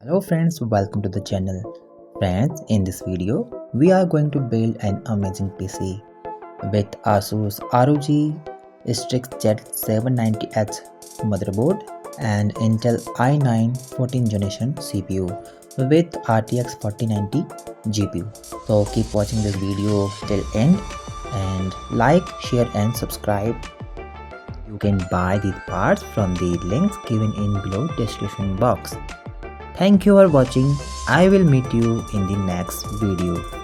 Hello friends, welcome to the channel. Friends, in this video, we are going to build an amazing PC with ASUS ROG Strix Z790-H motherboard and Intel i9 14th generation CPU with RTX 4090 GPU. So keep watching this video till end and like, share and subscribe. You can buy these parts from the links given in below description box. Thank you for watching. I will meet you in the next video.